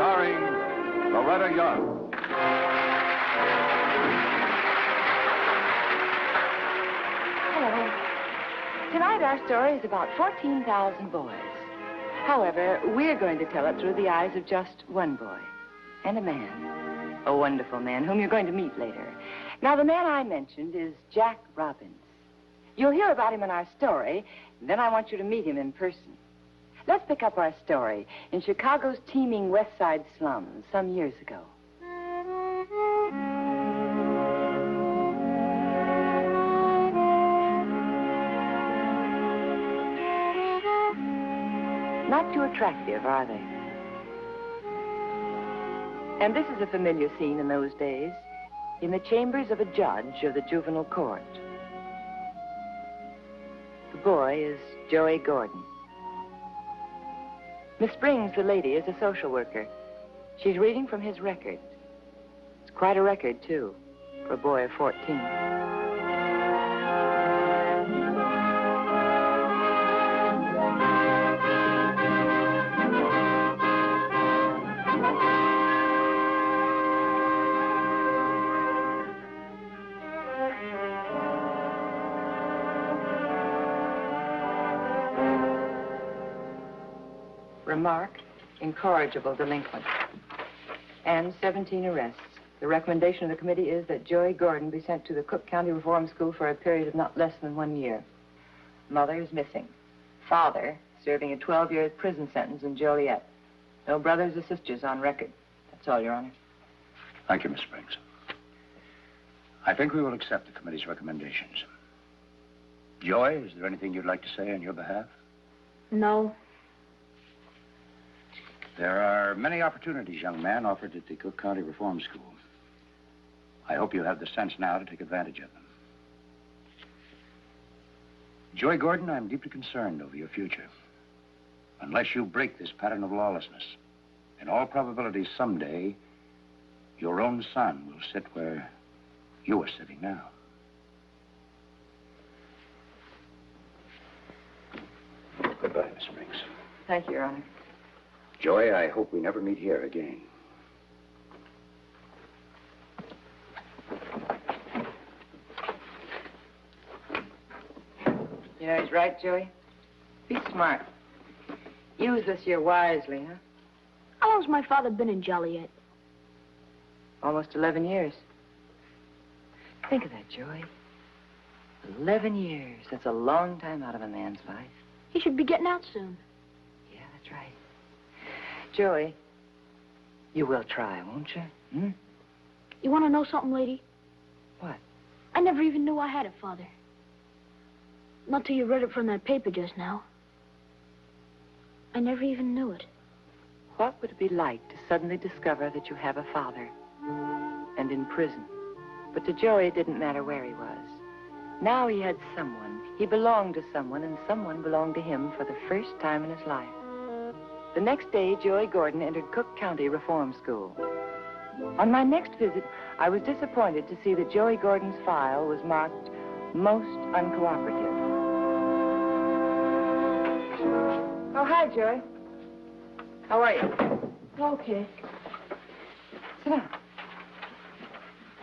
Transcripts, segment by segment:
starring Loretta Young. Hello. Tonight our story is about 14,000 boys. However, we're going to tell it through the eyes of just one boy and a man. A wonderful man whom you're going to meet later. Now, the man I mentioned is Jack Robbins. You'll hear about him in our story, and then I want you to meet him in person. Let's pick up our story in Chicago's teeming West Side slums some years ago. Not too attractive, are they? And this is a familiar scene in those days, in the chambers of a judge of the juvenile court. The boy is Joey Gordon. Miss Springs, the lady, is a social worker. She's reading from his record. It's quite a record, too, for a boy of 14. Remark, incorrigible delinquent. And 17 arrests. The recommendation of the committee is that Joey Gordon be sent to the Cook County Reform School for a period of not less than 1 year. Mother is missing. Father serving a 12-year prison sentence in Joliet. No brothers or sisters on record. That's all, Your Honor. Thank you, Miss Springs. I think we will accept the committee's recommendations. Joy, is there anything you'd like to say on your behalf? No. There are many opportunities, young man, offered at the Cook County Reform School. I hope you have the sense now to take advantage of them. Joey Gordon, I'm deeply concerned over your future. Unless you break this pattern of lawlessness, in all probability someday, your own son will sit where you are sitting now. Goodbye, Miss Springs. Thank you, Your Honor. Joey, I hope we never meet here again. You know, he's right, Joey. Be smart. Use this year wisely, huh? How long's my father been in Joliet? Almost 11 years. Think of that, Joey. 11 years. That's a long time out of a man's life. He should be getting out soon. Yeah, that's right. Joey, you will try, won't you? Hmm? You want to know something, lady? What? I never even knew I had a father. Not till you read it from that paper just now. I never even knew it. What would it be like to suddenly discover that you have a father? And in prison. But to Joey, it didn't matter where he was. Now he had someone. He belonged to someone, and someone belonged to him for the first time in his life. The next day, Joey Gordon entered Cook County Reform School. On my next visit, I was disappointed to see that Joey Gordon's file was marked most uncooperative. Oh, hi, Joey. How are you? Okay. Sit down.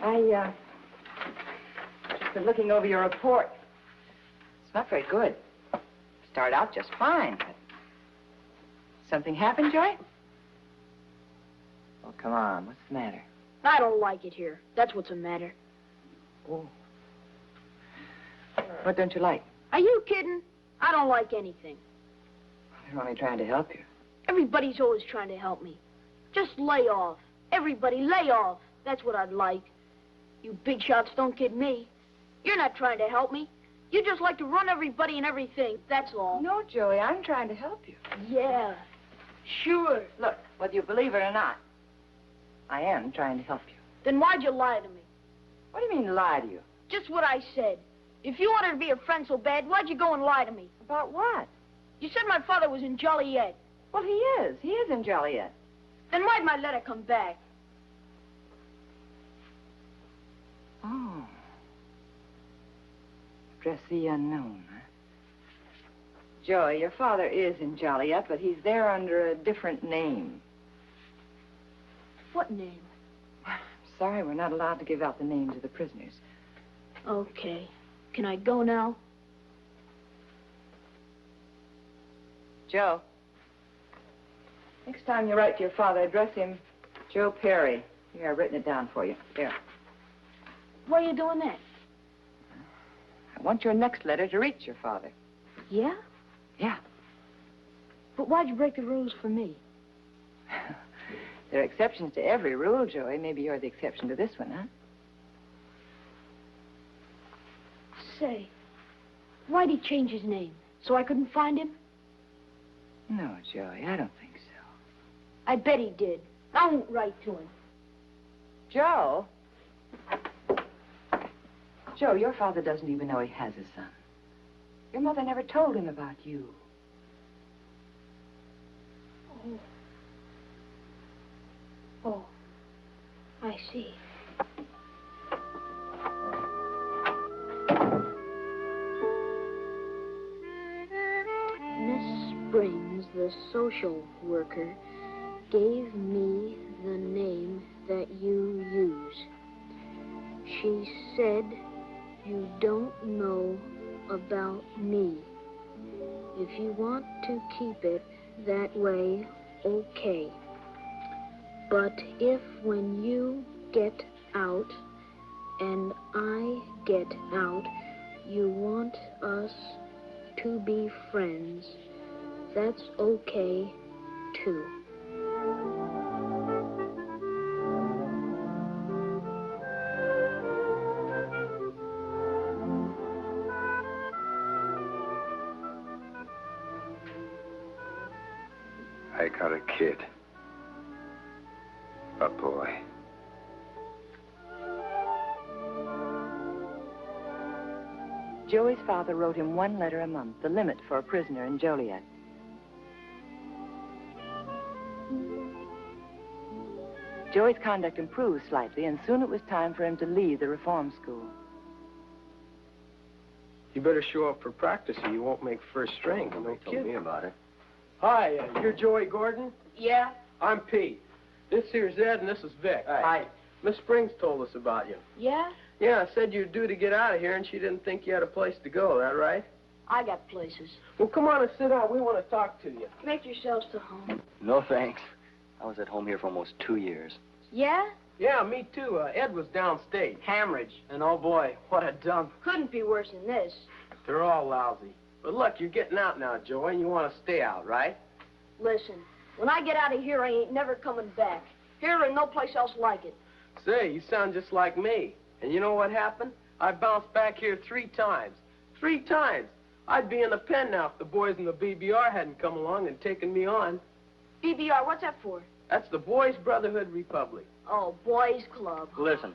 I, just been looking over your report. It's not very good. Started out just fine, but... Something happened, Joey? Oh, come on. What's the matter? I don't like it here. That's what's the matter. Oh. What don't you like? Are you kidding? I don't like anything. I'm only trying to help you. Everybody's always trying to help me. Just lay off. Everybody lay off. That's what I'd like. You big shots don't kid me. You're not trying to help me. You just like to run everybody and everything. That's all. No, Joey, I'm trying to help you. Yeah. Sure. Look, whether you believe it or not, I am trying to help you. Then why'd you lie to me? What do you mean, lie to you? Just what I said. If you wanted to be a friend so bad, why'd you go and lie to me? About what? You said my father was in Joliet. Well, he is. He is in Joliet. Then why'd my letter come back? Oh. Address the unknown, huh? Joey, your father is in Joliet, but he's there under a different name. What name? Sorry, we're not allowed to give out the names of the prisoners. Okay. Can I go now? Joe. Next time you write to your father, address him Joe Perry. Here, I've written it down for you. There. Why are you doing that? I want your next letter to reach your father. Yeah? Yeah. But why'd you break the rules for me? There are exceptions to every rule, Joey. Maybe you're the exception to this one, huh? Say, why'd he change his name? So I couldn't find him? No, Joey, I don't think so. I bet he did. I won't write to him. Joe? Joe, your father doesn't even know he has a son. Your mother never told him about you. Oh, I see. Miss Springs, the social worker, gave me the name that you use. She said you don't know about me. If you want to keep it that way, okay. But if when you get out and I get out, you want us to be friends, that's okay, too. I got a kid. A boy. Joey's father wrote him 1 letter a month, the limit for a prisoner in Joliet. Joey's conduct improved slightly, and soon it was time for him to leave the reform school. You better show up for practice or you won't make first string. Nobody told me about it. Hi, you're Joey Gordon? Yeah? I'm Pete. This here's Ed and this is Vic. Hi. Miss Springs told us about you. Yeah? Yeah, said you're due to get out of here and she didn't think you had a place to go, that right? I got places. Well, come on and sit down. We want to talk to you. Make yourselves to home. No, thanks. I was at home here for almost 2 years. Yeah? Yeah, me too. Ed was downstate. Hemorrhage. And oh boy, what a dump. Couldn't be worse than this. They're all lousy. But look, you're getting out now, Joey, and you want to stay out, right? Listen, when I get out of here, I ain't never coming back. Here and no place else like it. Say, you sound just like me. And you know what happened? I bounced back here 3 times. 3 times. I'd be in the pen now if the boys in the BBR hadn't come along and taken me on. BBR, what's that for? That's the Boys Brotherhood Republic. Oh, boys club. Listen,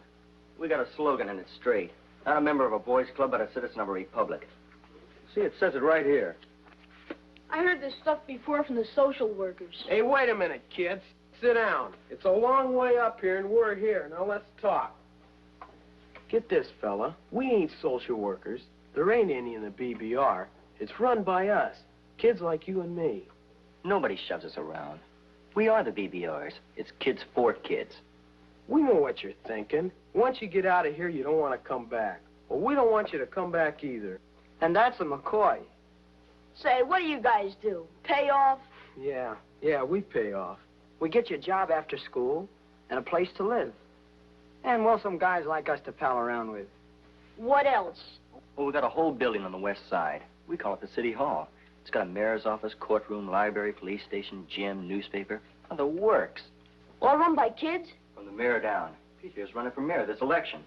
we got a slogan and it's straight. Not a member of a boys' club, but a citizen of a republic. See, it says it right here. I heard this stuff before from the social workers. Hey, wait a minute, kids. Sit down. It's a long way up here, and we're here. Now let's talk. Get this, fella. We ain't social workers. There ain't any in the BBR. It's run by us. Kids like you and me. Nobody shoves us around. We are the BBRs. It's kids for kids. We know what you're thinking. Once you get out of here, you don't want to come back. Well, we don't want you to come back either. And that's a McCoy. Say, what do you guys do? Pay off? Yeah, we pay off. We get you a job after school and a place to live. And, well, some guys like us to pal around with. What else? Well, we got a whole building on the west side. We call it the City Hall. It's got a mayor's office, courtroom, library, police station, gym, newspaper. Oh, the works. All run by kids? From the mayor down. Peter's running for mayor this election.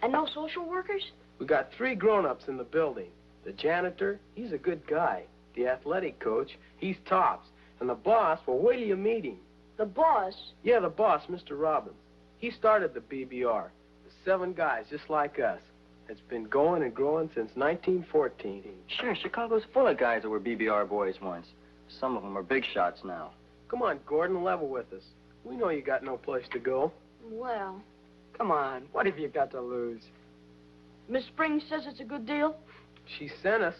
And no social workers? We got 3 grown-ups in the building. The janitor, he's a good guy. The athletic coach, he's tops. And the boss, well, wait till you meet him. The boss? Yeah, the boss, Mr. Robbins. He started the BBR. The 7 guys just like us. It's been going and growing since 1914. Sure, Chicago's full of guys that were BBR boys once. Some of them are big shots now. Come on, Gordon, level with us. We know you got no place to go. Well, Come on, what have you got to lose? Miss Springs says it's a good deal? She sent us.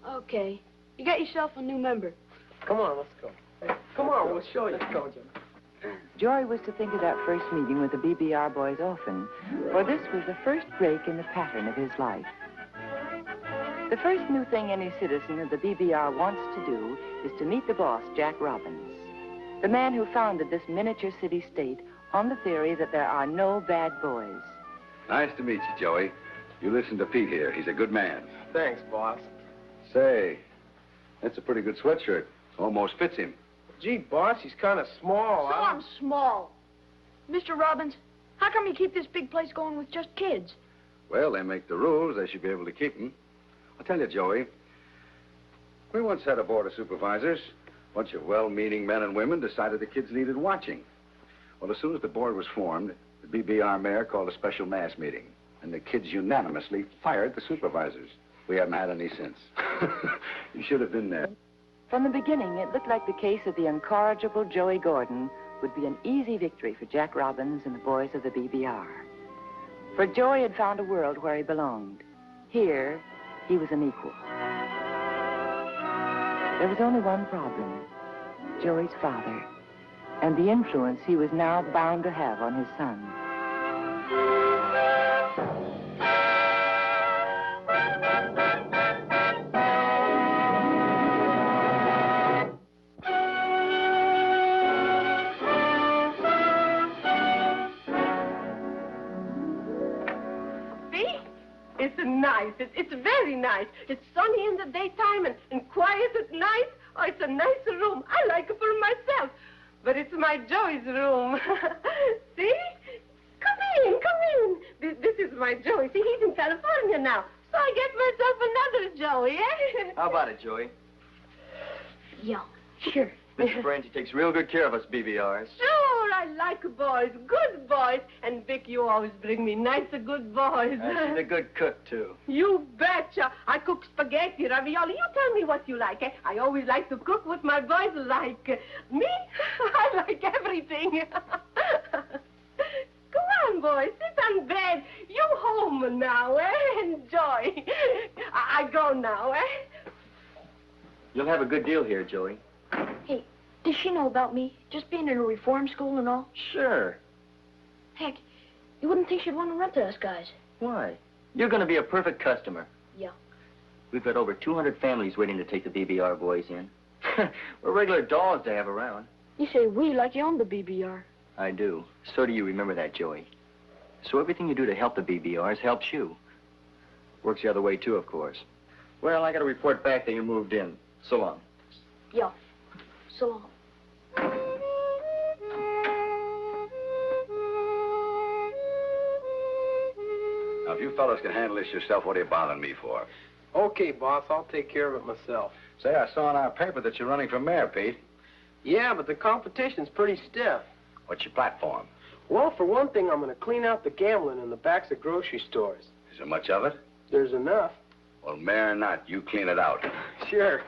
Okay. You got yourself a new member. Come on, let's go. Come on, we'll show you. Let's go, Jim. Joy was to think of that first meeting with the BBR boys often, for this was the first break in the pattern of his life. The first new thing any citizen of the BBR wants to do is to meet the boss, Jack Robbins, the man who founded this miniature city-state on the theory that there are no bad boys. Nice to meet you, Joey. You listen to Pete here. He's a good man. Thanks, boss. Say, that's a pretty good sweatshirt. Almost fits him. Gee, boss, he's kind of small. So I'm small. Mr. Robbins, how come you keep this big place going with just kids? Well, they make the rules. They should be able to keep them. I'll tell you, Joey, we once had a board of supervisors. A bunch of well-meaning men and women decided the kids needed watching. Well, as soon as the board was formed, the BBR mayor called a special mass meeting, and the kids unanimously fired the supervisors. We haven't had any since. You should have been there. From the beginning, it looked like the case of the incorrigible Joey Gordon would be an easy victory for Jack Robbins and the boys of the BBR. For Joey had found a world where he belonged. Here, he was an equal. There was only one problem: Joey's father, and the influence he was now bound to have on his son. It's very nice. It's sunny in the daytime and quiet at night. Oh, it's a nice room. I like it for myself. But it's my Joey's room. See? Come in. This is my Joey. See, he's in California now. So I get myself another Joey, eh? How about it, Joey? Yeah, sure. Mr. Francie takes real good care of us BBRs. Sure, I like boys, good boys. And Vic, you always bring me nice, good boys. She's a good cook, too. You betcha. I cook spaghetti, ravioli. You tell me what you like, eh? I always like to cook what my boys like. Me? I like everything. Come on, boys. Sit on bed. You home now, eh? Enjoy. I go now, eh? You'll have a good deal here, Joey. Hey, does she know about me? Just being in a reform school and all? Sure. Heck, you wouldn't think she'd want to rent to us guys. Why? You're going to be a perfect customer. Yeah. We've got over 200 families waiting to take the BBR boys in. We're regular dolls to have around. You say we like you own the BBR. I do. So do you. Remember that, Joey. So everything you do to help the BBRs helps you. Works the other way, too, of course. Well, I got to report back that you moved in. So long. Yeah. So long. Now, if you fellas can handle this yourself, what are you bothering me for? Okay, boss, I'll take care of it myself. Say, I saw in our paper that you're running for mayor, Pete. Yeah, but the competition's pretty stiff. What's your platform? Well, for one thing, I'm going to clean out the gambling in the backs of grocery stores. Is there much of it? There's enough. Well, mayor or not, you clean it out. Sure.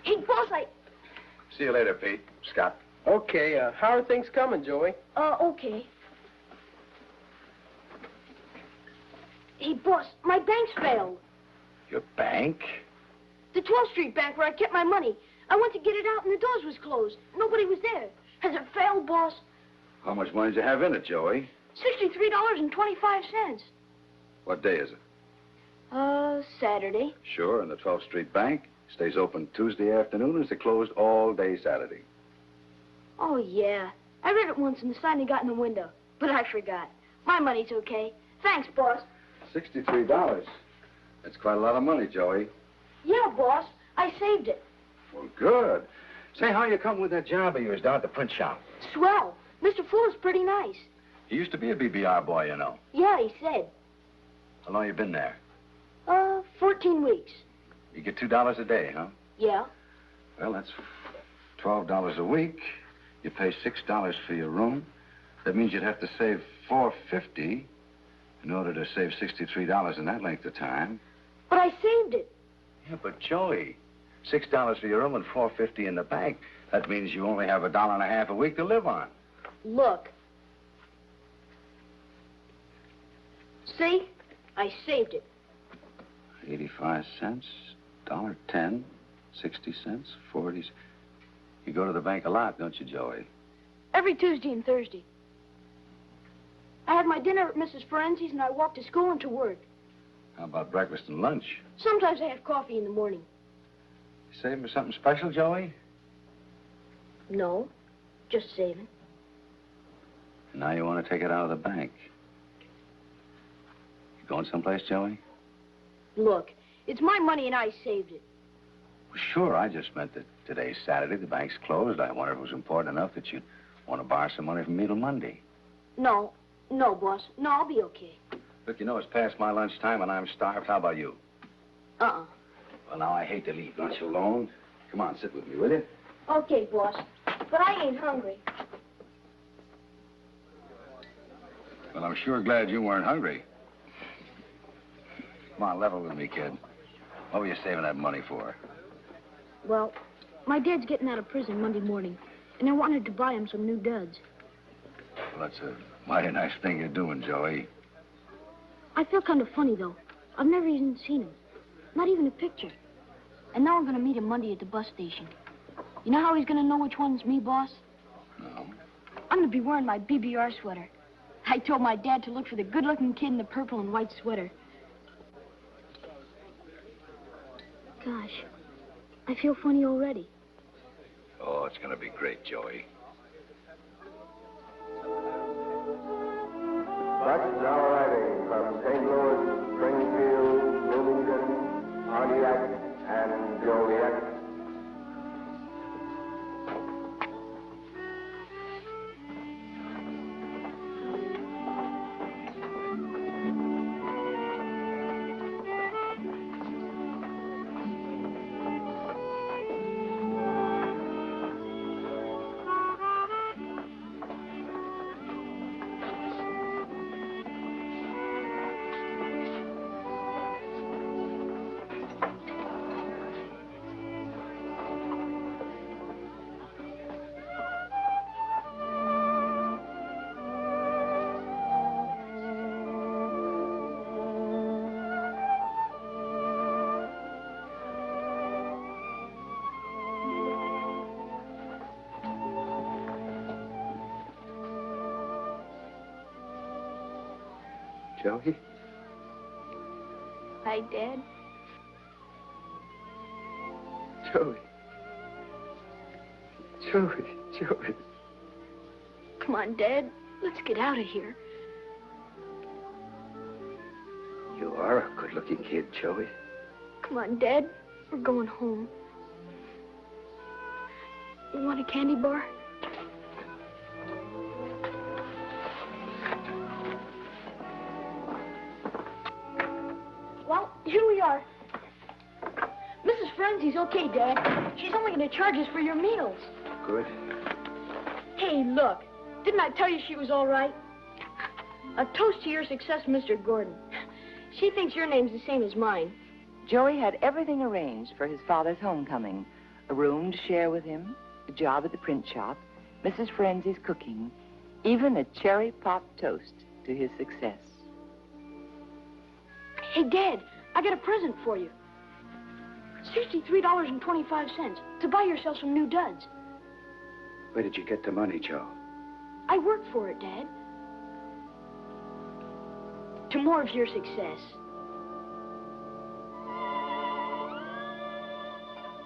Hey, boss, See you later, Pete. Scott. Okay, how are things coming, Joey? Okay. Hey, boss, my bank's failed. Your bank? The 12th Street Bank where I kept my money. I went to get it out and the doors was closed. Nobody was there. Has it failed, boss? How much money do you have in it, Joey? $63.25. What day is it? Saturday. Sure, and the 12th Street Bank stays open Tuesday afternoon and is closed all day Saturday. Oh, yeah. I read it once in the sign they got in the window, but I forgot. My money's okay. Thanks, boss. $63. That's quite a lot of money, Joey. Yeah, boss. I saved it. Well, good. Say, how you come with that job of yours down at the print shop? Swell. Mr. Fuller's pretty nice. He used to be a BBR boy, you know. Yeah, he said. How long you been there? 14 weeks. You get $2 a day, huh? Yeah. Well, that's $12 a week. You pay $6 for your room. That means you'd have to save $4.50 in order to save $63 in that length of time. But I saved it. Yeah, but Joey, $6 for your room and $4.50 in the bank. That means you only have $1.50 a week to live on. Look. See? I saved it. 85 cents, $1.10, 60 cents, 40. You go to the bank a lot, don't you, Joey? Every Tuesday and Thursday. I had my dinner at Mrs. Ferenzi's and I walked to school and to work. How about breakfast and lunch? Sometimes I have coffee in the morning. Saving for something special, Joey? No, just saving. And now you want to take it out of the bank. You going someplace, Joey? Look, it's my money and I saved it. Well, sure, I just meant that today's Saturday, the bank's closed. I wondered if it was important enough that you'd want to borrow some money from me till Monday. No, boss. No, I'll be okay. Look, you know it's past my lunchtime and I'm starved. How about you? Uh-uh. Well, now, I hate to leave lunch alone. Come on, sit with me, will you? Okay, boss. But I ain't hungry. Well, I'm sure glad you weren't hungry. Come on, level with me, kid. What were you saving that money for? Well, my dad's getting out of prison Monday morning, and I wanted to buy him some new duds. Well, that's a mighty nice thing you're doing, Joey. I feel kind of funny, though. I've never even seen him. Not even a picture. And now I'm going to meet him Monday at the bus station. You know how he's going to know which one's me, boss? No. I'm going to be wearing my BBR sweater. I told my dad to look for the good-looking kid in the purple and white sweater. Gosh, I feel funny already. Oh, it's going to be great, Joey. Bucks now arriving from St. Louis, Springfield, Bloomington, Pontiac, and Joliet. Joey? Hi, Dad. Joey. Joey. Come on, Dad. Let's get out of here. You are a good-looking kid, Joey. Come on, Dad. We're going home. You want a candy bar? Well, here we are. Mrs. Frenzy's okay, Dad. She's only going to charge us for your meals. Good. Hey, look. Didn't I tell you she was all right? A toast to your success, Mr. Gordon. She thinks your name's the same as mine. Joey had everything arranged for his father's homecoming. A room to share with him, a job at the print shop, Mrs. Frenzy's cooking, even a cherry pop toast to his success. Hey, Dad, I got a present for you. $63.25 to buy yourself some new duds. Where did you get the money, Joe? I worked for it, Dad. To more of your success.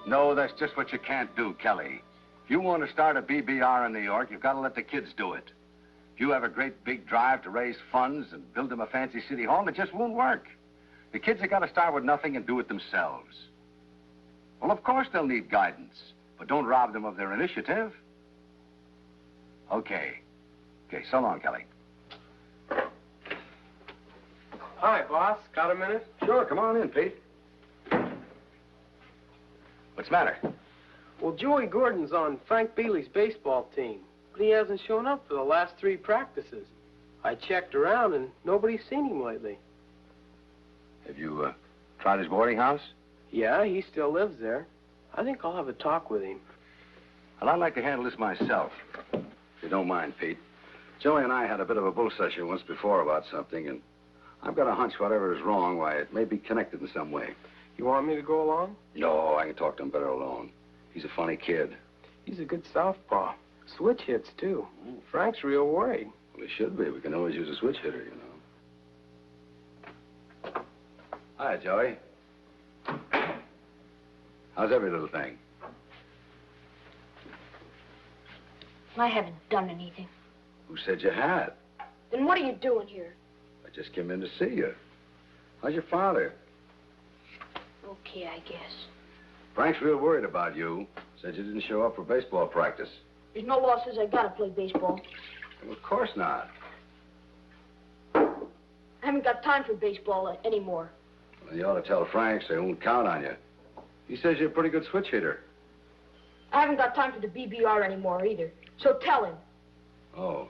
No, that's just what you can't do, Kelly. If you want to start a BBR in New York, you've got to let the kids do it. If you have a great big drive to raise funds and build them a fancy city hall, it just won't work. The kids have got to start with nothing and do it themselves. Well, of course they'll need guidance, but don't rob them of their initiative. Okay, so long, Kelly. Hi, boss. Got a minute? Sure, come on in, Pete. What's the matter? Well, Joey Gordon's on Frank Bealey's baseball team, but he hasn't shown up for the last 3 practices. I checked around, and nobody's seen him lately. Have you tried his boarding house? Yeah, he still lives there. I think I'll have a talk with him. Well, I'd like to handle this myself, if you don't mind, Pete. Joey and I had a bit of a bull session once before about something, and I've got a hunch whatever is wrong, why, it may be connected in some way. You want me to go along? No, I can talk to him better alone. He's a funny kid. He's a good southpaw. Switch hits, too. Frank's real worried. Well, he should be. We can always use a switch hitter, you know. Hi, Joey. How's every little thing? I haven't done anything. Who said you had? Then what are you doing here? I just came in to see you. How's your father? Okay, I guess. Frank's real worried about you. Said you didn't show up for baseball practice. There's no law says I gotta play baseball. Well, of course not. I haven't got time for baseball anymore. Well, you ought to tell Frank so he won't count on you. He says you're a pretty good switch hitter. I haven't got time for the BBR anymore either. So tell him. Oh.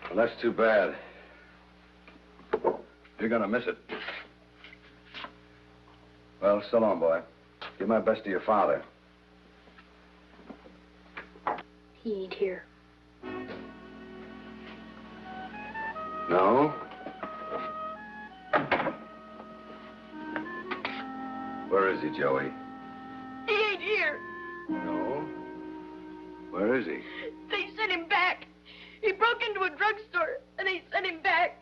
Well, that's too bad. You're gonna miss it. Well, so long, boy. Give my best to your father. He ain't here. No? Where is he, Joey? He ain't here. No? Where is he? They sent him back. He broke into a drugstore, and they sent him back.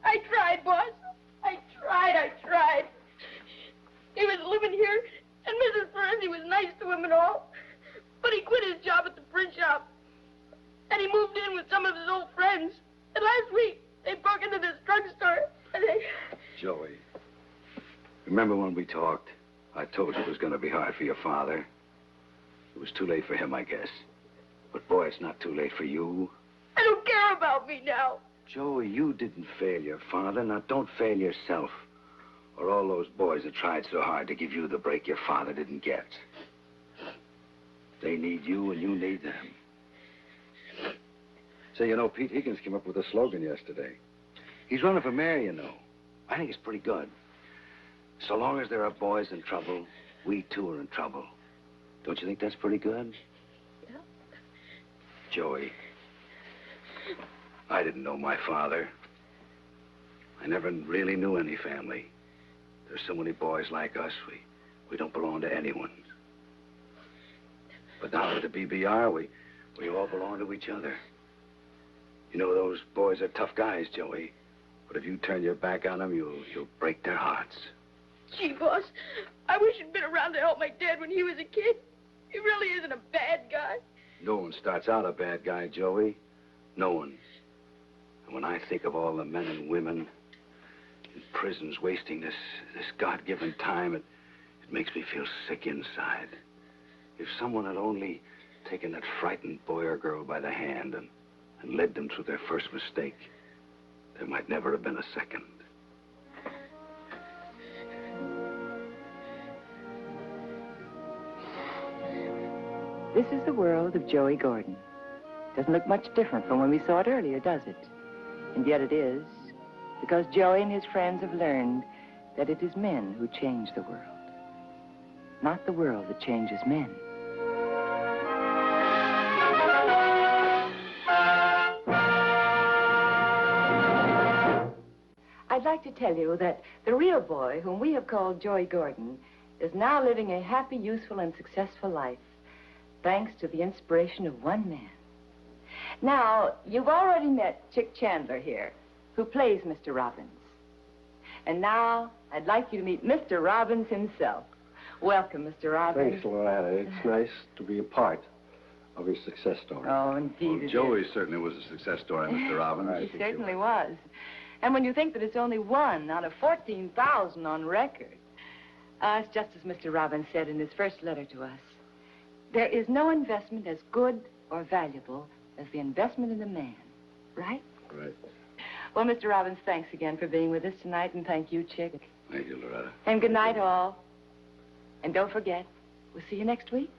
I tried, boss. I tried. He was living here, and Mrs. Ferenczi was nice to him and all. But he quit his job at the print shop. And he moved in with some of his old friends. And last week, they broke into this drugstore, and they... Joey, remember when we talked? I told you it was going to be hard for your father. It was too late for him, I guess. But, boy, it's not too late for you. I don't care about me now. Joey, you didn't fail your father. Now, don't fail yourself. Or all those boys that tried so hard to give you the break your father didn't get. They need you, and you need them. Say, you know, Pete Higgins came up with a slogan yesterday. He's running for mayor, you know. I think it's pretty good. So long as there are boys in trouble, we too are in trouble. Don't you think that's pretty good? Yeah. Joey, I didn't know my father. I never really knew any family. There's so many boys like us, we don't belong to anyone. But now with the BBR, we all belong to each other. You know, those boys are tough guys, Joey. But if you turn your back on them, you'll break their hearts. Gee, boss, I wish you'd been around to help my dad when he was a kid. He really isn't a bad guy. No one starts out a bad guy, Joey. No one. And when I think of all the men and women in prisons wasting this God-given time, it makes me feel sick inside. If someone had only taken that frightened boy or girl by the hand and led them through their first mistake, there might never have been a second. This is the world of Joey Gordon. Doesn't look much different from when we saw it earlier, does it? And yet it is, because Joey and his friends have learned that it is men who change the world, not the world that changes men. I'd like to tell you that the real boy, whom we have called Joey Gordon, is now living a happy, useful, and successful life, thanks to the inspiration of one man. Now, you've already met Chick Chandler here, who plays Mr. Robbins. And now, I'd like you to meet Mr. Robbins himself. Welcome, Mr. Robbins. Thanks, Loretta. It's nice to be a part of your success story. Oh, indeed Well, it Joey is. certainly was a success story, Mr. Robbins. He certainly was. And when you think that it's only one out of 14,000 on record, it's just as Mr. Robbins said in his first letter to us. There is no investment as good or valuable as the investment in the man, right? Right. Well, Mr. Robbins, thanks again for being with us tonight, and thank you, Chick. Thank you, Loretta. And good night, all. And don't forget, we'll see you next week.